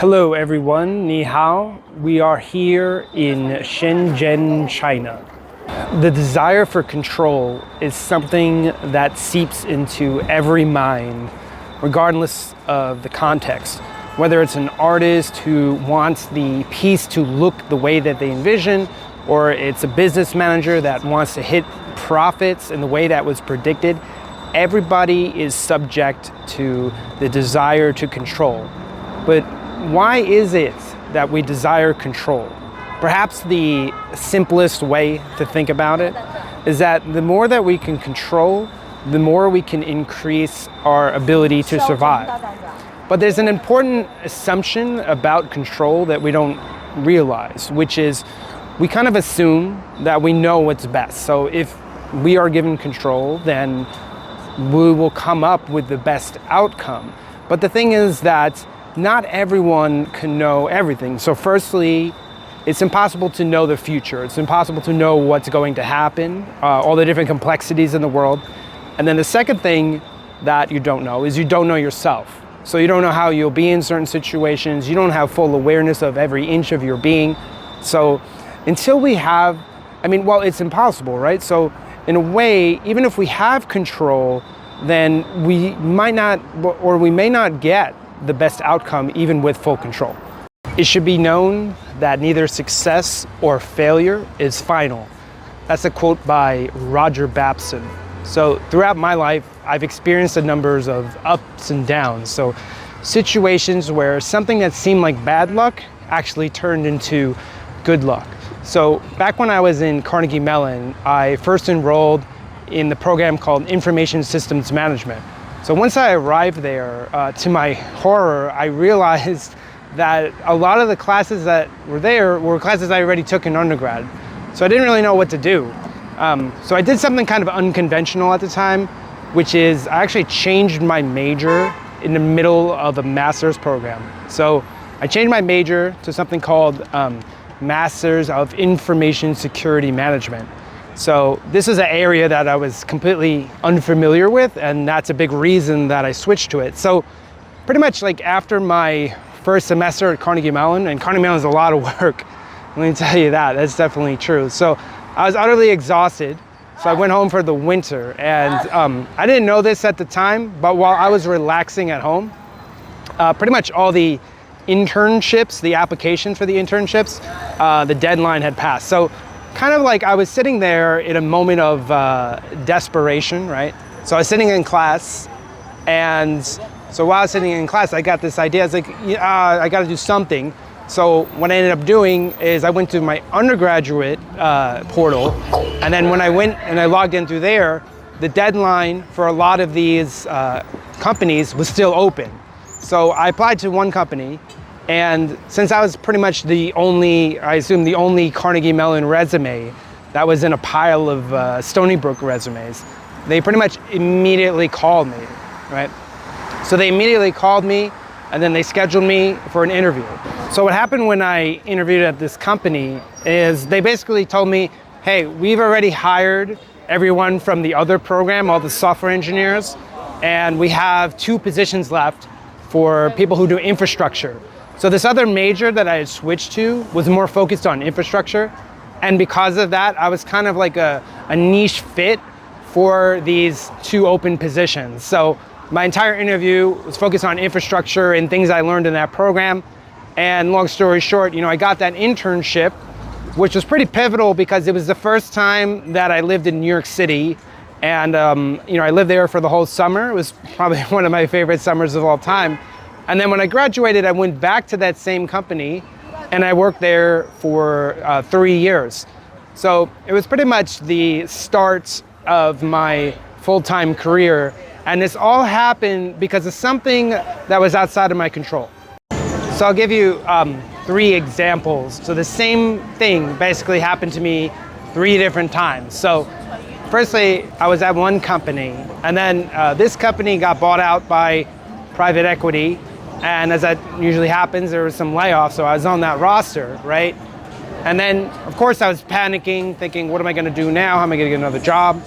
Hello everyone, Ni Hao. We are here in Shenzhen, China. The desire for control is something that seeps into every mind, regardless of the context. Whether it's an artist who wants the piece to look the way that they envision, or it's a business manager that wants to hit profits in the way that was predicted, everybody is subject to the desire to control. But why is it that we desire control? Perhaps the simplest way to think about it is that the more that we can control, the more we can increase our ability to survive. But there's an important assumption about control that we don't realize, which is we kind of assume that we know what's best. So if we are given control, then we will come up with the best outcome. But the thing is that not everyone can know everything. So firstly, it's impossible to know the future. It's impossible to know what's going to happen, all the different complexities in the world. And then the second thing that you don't know is you don't know yourself. So you don't know how you'll be in certain situations. You don't have full awareness of every inch of your being. So until we have, it's impossible, right? So in a way, even if we have control, then we might not, or we may not get the best outcome even with full control. It should be known that neither success or failure is final. That's a quote by Roger Babson. So throughout my life, I've experienced a number of ups and downs. So situations where something that seemed like bad luck actually turned into good luck. So back when I was in Carnegie Mellon, I first enrolled in the program called Information Systems Management. So once I arrived there, to my horror, I realized that a lot of the classes that were there were classes I already took in undergrad. So I didn't really know what to do. So I did something kind of unconventional at the time, which is I actually changed my major in the middle of a master's program. So I changed my major to something called Masters of Information Security Management. So this is an area that I was completely unfamiliar with, and that's a big reason that I switched to it. So pretty much like after my first semester at Carnegie Mellon, and Carnegie Mellon is a lot of work, let me tell you that, that's definitely true. So I was utterly exhausted, so I went home for the winter, and I didn't know this at the time, but while I was relaxing at home, pretty much all the internships, the application for the internships, the deadline had passed. So kind of like I was sitting there in a moment of desperation, right? So I was sitting in class, and so while I was sitting in class, I got this idea. I was like, I got to do something. So what I ended up doing is I went to my undergraduate portal, and then when I went and I logged in through there, the deadline for a lot of these companies was still open. So I applied to one company, and since I was pretty much the only Carnegie Mellon resume that was in a pile of Stony Brook resumes, they pretty much immediately called me, right? So they immediately called me, and then they scheduled me for an interview. So what happened when I interviewed at this company is they basically told me, hey, we've already hired everyone from the other program, all the software engineers, and we have 2 positions left for people who do infrastructure. So this other major that I had switched to was more focused on infrastructure. And because of that, I was kind of like a niche fit for these 2 open positions. So my entire interview was focused on infrastructure and things I learned in that program. And long story short, I got that internship, which was pretty pivotal because it was the first time that I lived in New York City. And I lived there for the whole summer. It was probably one of my favorite summers of all time. And then when I graduated, I went back to that same company, and I worked there for 3 years. So it was pretty much the start of my full-time career. And this all happened because of something that was outside of my control. So I'll give you 3 examples. So the same thing basically happened to me 3 different times. So firstly, I was at one company, and then this company got bought out by private equity. And as that usually happens, there was some layoffs, so I was on that roster, right? And then, of course, I was panicking, thinking, what am I gonna do now? How am I gonna get another job?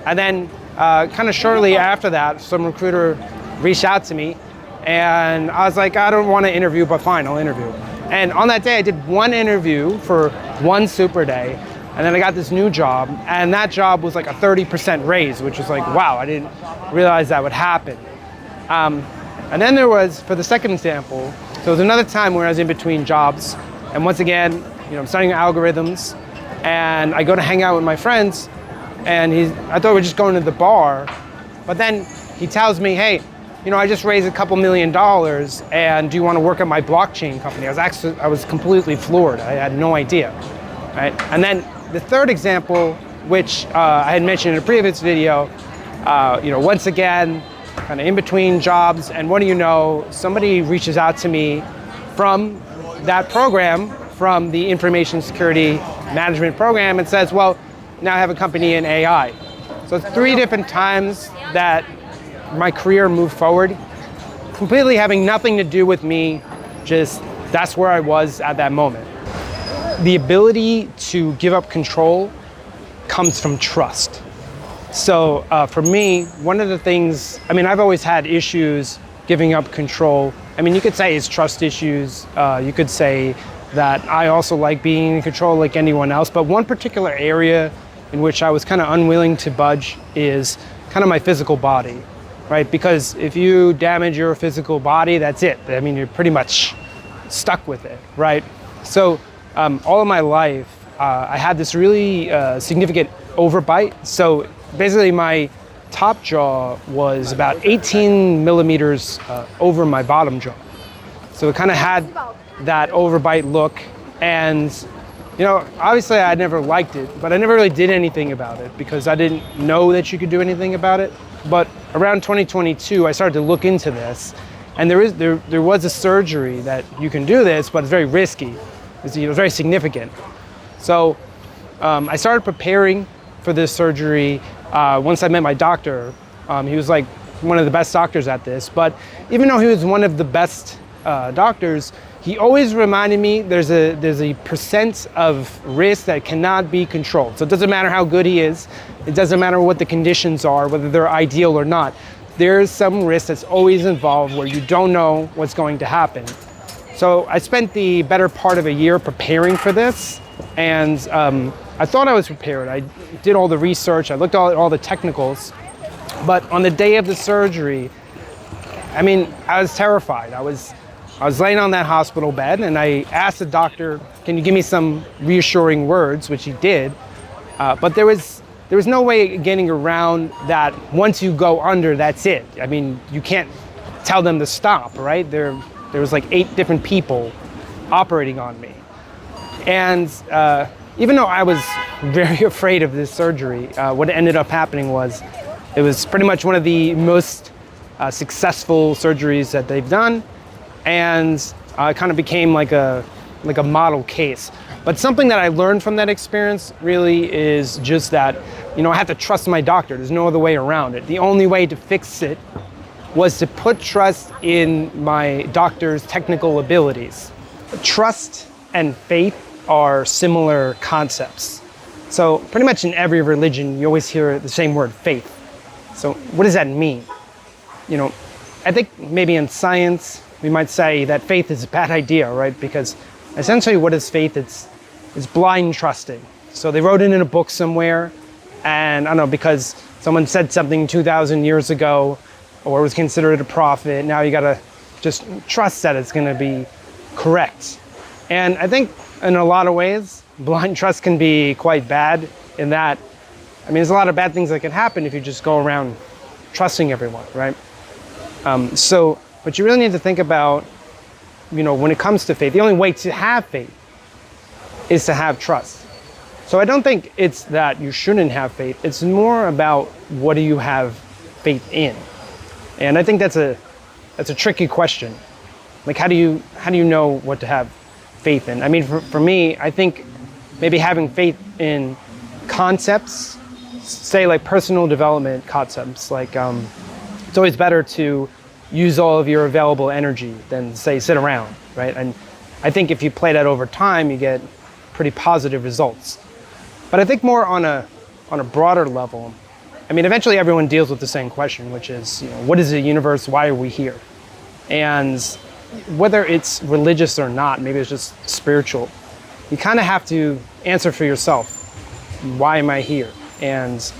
And then kind of shortly after that, some recruiter reached out to me And I was like, I don't want to interview, but fine, I'll interview. And on that day, I did one interview for one super day. And then I got this new job, and that job was like a 30% raise, which was like, wow, I didn't realize that would happen. And then there was, for the second example, so there was another time where I was in between jobs, and once again, I'm studying algorithms, and I go to hang out with my friends, and I thought we were just going to the bar, but then he tells me, hey, I just raised a couple $1 million, and do you want to work at my blockchain company? I was completely floored. I had no idea, right? And then the third example, which I had mentioned in a previous video, once again, kind of in between jobs, and what do you know, somebody reaches out to me from that program, from the information security management program, and says, well, now I have a company in AI. So 3 different times that my career moved forward, completely having nothing to do with me, just that's where I was at that moment. The ability to give up control comes from trust. So for me, one of the things, I've always had issues giving up control. You could say it's trust issues. You could say that I also like being in control like anyone else. But one particular area in which I was kind of unwilling to budge is kind of my physical body, right? Because if you damage your physical body, that's it. You're pretty much stuck with it, right? So all of my life, I had this really significant overbite. So basically my top jaw was about 18 millimeters over my bottom jaw. So it kind of had that overbite look. And, obviously I never liked it, but I never really did anything about it because I didn't know that you could do anything about it. But around 2022, I started to look into this. And there was a surgery that you can do this, but it's very risky. It's very significant. So I started preparing for this surgery once I met my doctor. He was like one of the best doctors at this, but even though he was one of the best doctors, he always reminded me there's a percent of risk that cannot be controlled. So it doesn't matter how good he is, it doesn't matter what the conditions are, whether they're ideal or not. There's some risk that's always involved where you don't know what's going to happen. So I spent the better part of a year preparing for this, and I thought I was prepared. I did all the research, I looked at all the technicals, but on the day of the surgery, I was terrified. I was laying on that hospital bed, and I asked the doctor, can you give me some reassuring words, which he did, but there was no way getting around that. Once you go under, that's it. You can't tell them to stop, right? There was like 8 different people operating on me. And even though I was very afraid of this surgery, what ended up happening was it was pretty much one of the most successful surgeries that they've done. And it kind of became like a model case. But something that I learned from that experience really is just that, I have to trust my doctor. There's no other way around it. The only way to fix it was to put trust in my doctor's technical abilities. Trust and faith are similar concepts. So pretty much in every religion, you always hear the same word, faith. So what does that mean? I think maybe in science, we might say that faith is a bad idea, right? Because essentially what is faith? It's blind trusting. So they wrote it in a book somewhere, and I don't know, because someone said something 2,000 years ago, or was considered a prophet, now you gotta just trust that it's gonna be correct. And I think in a lot of ways, blind trust can be quite bad in that, there's a lot of bad things that can happen if you just go around trusting everyone, right? But you really need to think about, when it comes to faith, the only way to have faith is to have trust. So I don't think it's that you shouldn't have faith. It's more about what do you have faith in? And I think that's a tricky question. Like, how do you know what to have faith in? For me, I think maybe having faith in concepts, say like personal development concepts, like it's always better to use all of your available energy than say sit around, right? And I think if you play that over time, you get pretty positive results. But I think more on a broader level, eventually everyone deals with the same question, which is, what is the universe? Why are we here? And whether it's religious or not, maybe it's just spiritual, you kind of have to answer for yourself. Why am I here? And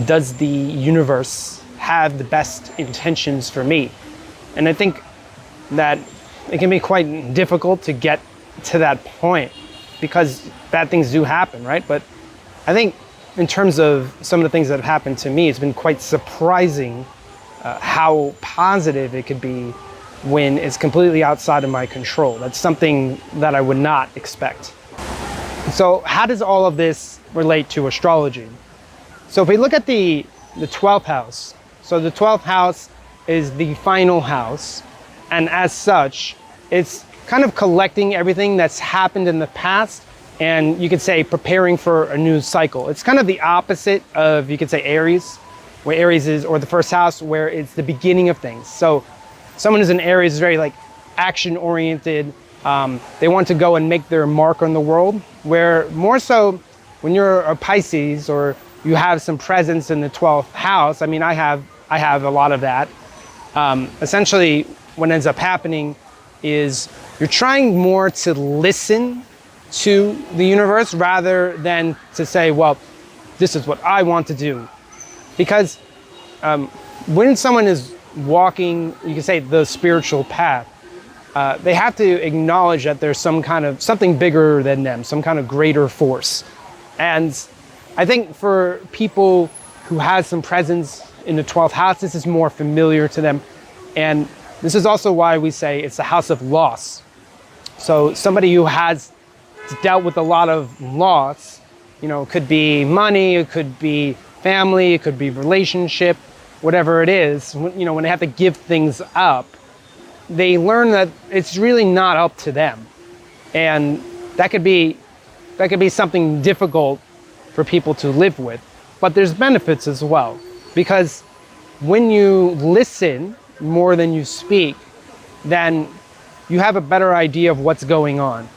does the universe have the best intentions for me? And I think that it can be quite difficult to get to that point because bad things do happen, right? But I think in terms of some of the things that have happened to me, it's been quite surprising how positive it could be when it's completely outside of my control. That's something that I would not expect. So how does all of this relate to astrology? So if we look at the 12th house, so the 12th house is the final house, and as such, it's kind of collecting everything that's happened in the past, and you could say preparing for a new cycle. It's kind of the opposite of, you could say, Aries, where Aries is, or the first house, where it's the beginning of things. So someone who's in Aries is very like action oriented. They want to go and make their mark on the world, where more so when you're a Pisces or you have some presence in the 12th house. I mean, I have a lot of that. Essentially, what ends up happening is you're trying more to listen to the universe rather than to say, well, this is what I want to do. Because when someone is walking, you can say, the spiritual path, they have to acknowledge that there's something bigger than them, some kind of greater force. And I think for people who have some presence in the 12th house, this is more familiar to them. And this is also why we say it's the house of loss. So somebody who has dealt with a lot of loss, it could be money, it could be family, it could be relationship, whatever it is, when they have to give things up, they learn that it's really not up to them. And that could be something difficult for people to live with. But there's benefits as well, because when you listen more than you speak, then you have a better idea of what's going on.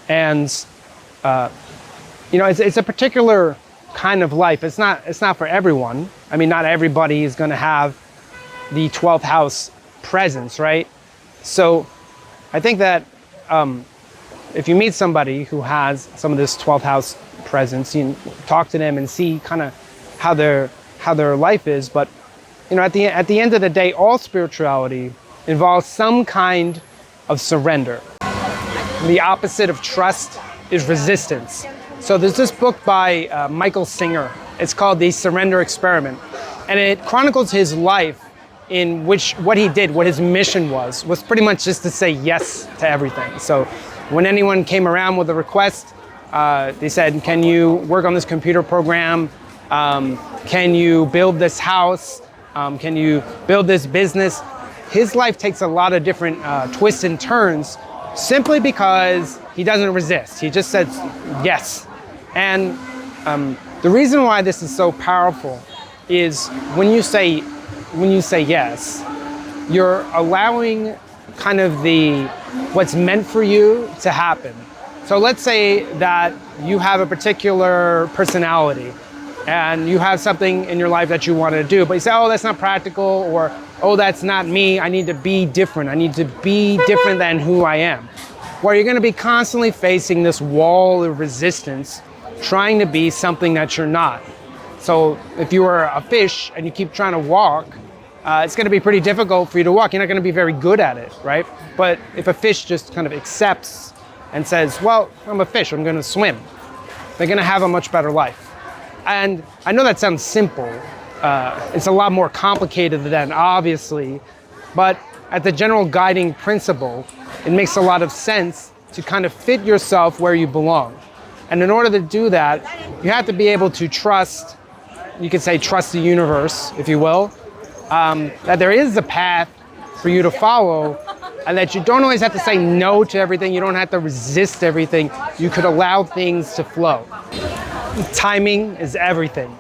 And it's a particular kind of life. It's not for everyone. I mean, not everybody is going to have the 12th house presence, right? So I think that if you meet somebody who has some of this 12th house presence, you talk to them and see kind of how their life is. But at the end of the day, all spirituality involves some kind of surrender. The opposite of trust is resistance. So there's this book by Michael Singer. It's called The Surrender Experiment, and it chronicles his life, in which what he did, what his mission was pretty much just to say yes to everything. So when anyone came around with a request, they said, can you work on this computer program? Can you build this house? Can you build this business? His life takes a lot of different twists and turns simply because he doesn't resist. He just says yes. And the reason why this is so powerful is when you say yes, you're allowing kind of what's meant for you to happen. So let's say that you have a particular personality and you have something in your life that you want to do, but you say, oh, that's not practical, or, oh, that's not me. I need to be different. I need to be different than who I am. Where you're going to be constantly facing this wall of resistance, trying to be something that you're not. So if you are a fish and you keep trying to walk, it's going to be pretty difficult for you to walk. You're not going to be very good at it, right? But if a fish just kind of accepts and says, well, I'm a fish, I'm going to swim, they're going to have a much better life. And I know that sounds simple. It's a lot more complicated than that, obviously. But at the general guiding principle, it makes a lot of sense to kind of fit yourself where you belong. And in order to do that, you have to be able to trust, you could say trust the universe, if you will, that there is a path for you to follow, and that you don't always have to say no to everything. You don't have to resist everything. You could allow things to flow. Timing is everything.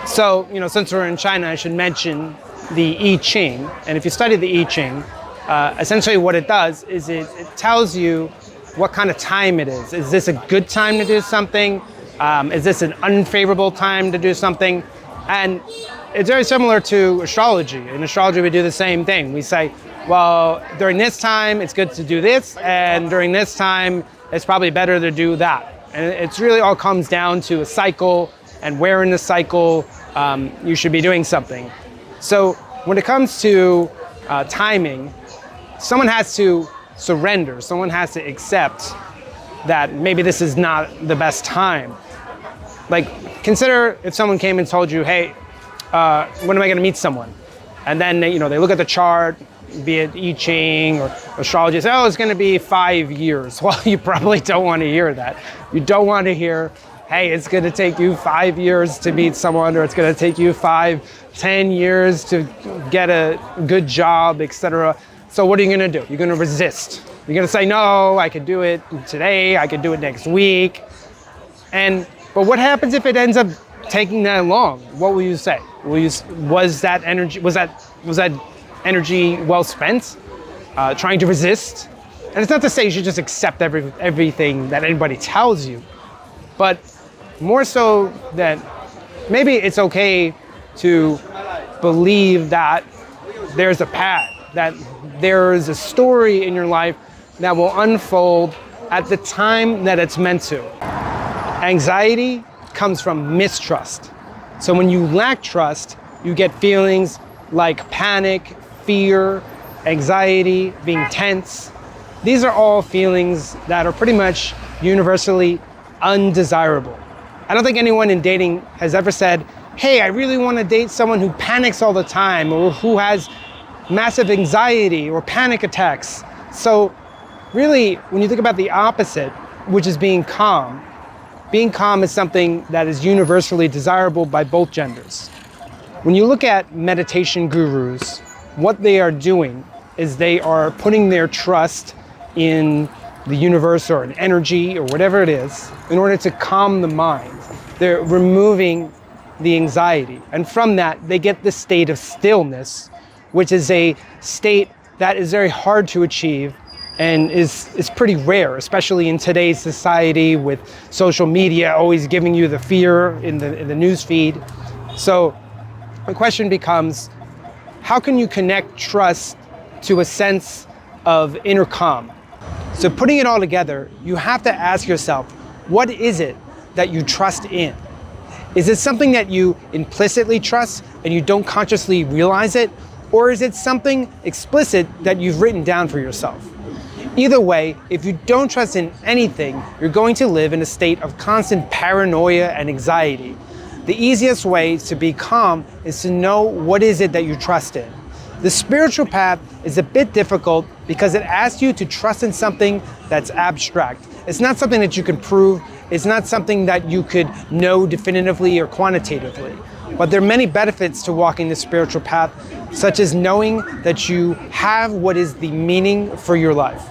So, since we're in China, I should mention the I Ching. And if you study the I Ching, essentially what it does is it tells you what kind of time it is. Is this a good time to do something? Is this an unfavorable time to do something? And it's very similar to astrology. In astrology, we do the same thing. We say, well, during this time, it's good to do this, and during this time, it's probably better to do that. And it's really all comes down to a cycle, and where in the cycle you should be doing something. So when it comes to timing, someone has to surrender, someone has to accept that maybe this is not the best time. Like, consider if someone came and told you, hey, when am I gonna meet someone? And then they look at the chart, be it I Ching or astrology, say, oh, it's gonna be 5 years. Well, you probably don't wanna hear that. You don't wanna hear, hey, it's gonna take you 5 years to meet someone, or it's gonna take you 10 years to get a good job, etc. So what are you gonna do? You're gonna resist. You're gonna say, no, I could do it today, I could do it next week. But what happens if it ends up taking that long? What will you say? Was that energy well spent? Trying to resist? And it's not to say you should just accept everything that anybody tells you, but more so that maybe it's okay to believe that there's a path, that there's a story in your life that will unfold at the time that it's meant to. Anxiety comes from mistrust. So when you lack trust, you get feelings like panic, fear, anxiety, being tense. These are all feelings that are pretty much universally undesirable. I don't think anyone in dating has ever said, hey, I really want to date someone who panics all the time, or who has massive anxiety or panic attacks. So really, when you think about the opposite, which is being calm is something that is universally desirable by both genders. When you look at meditation gurus, what they are doing is they are putting their trust in the universe or an energy or whatever it is in order to calm the mind. They're removing the anxiety. And from that, they get the state of stillness, which is a state that is very hard to achieve and is pretty rare, especially in today's society with social media always giving you the fear in the news feed. So the question becomes, how can you connect trust to a sense of inner calm? So putting it all together, you have to ask yourself, what is it that you trust in? Is it something that you implicitly trust and you don't consciously realize it? Or is it something explicit that you've written down for yourself? Either way, if you don't trust in anything, you're going to live in a state of constant paranoia and anxiety. The easiest way to be calm is to know what is it that you trust in. The spiritual path is a bit difficult because it asks you to trust in something that's abstract. It's not something that you can prove. It's not something that you could know definitively or quantitatively. But there are many benefits to walking the spiritual path, such as knowing that you have what is the meaning for your life.